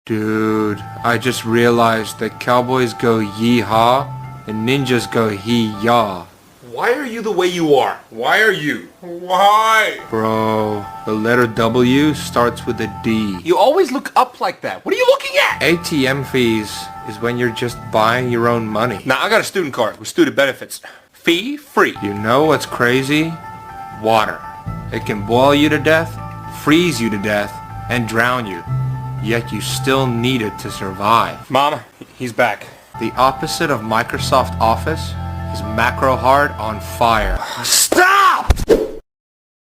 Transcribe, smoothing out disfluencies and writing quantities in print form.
Dude, I just realized that cowboys go yee-haw and ninjas go hee-yaw. Why are you the way you are? Why are you? Why? Bro, the letter W starts with a D. You always look up like that. What are you looking at? ATM fees is when you're just buying your own money. Now, I got a student card with student benefits. Fee free. You know what's crazy? Water. It can boil you to death, freeze you to death, and drown you. Yet you still need it to survive. Mom, he's back. The opposite of Microsoft Office is macro hard on fire. Stop!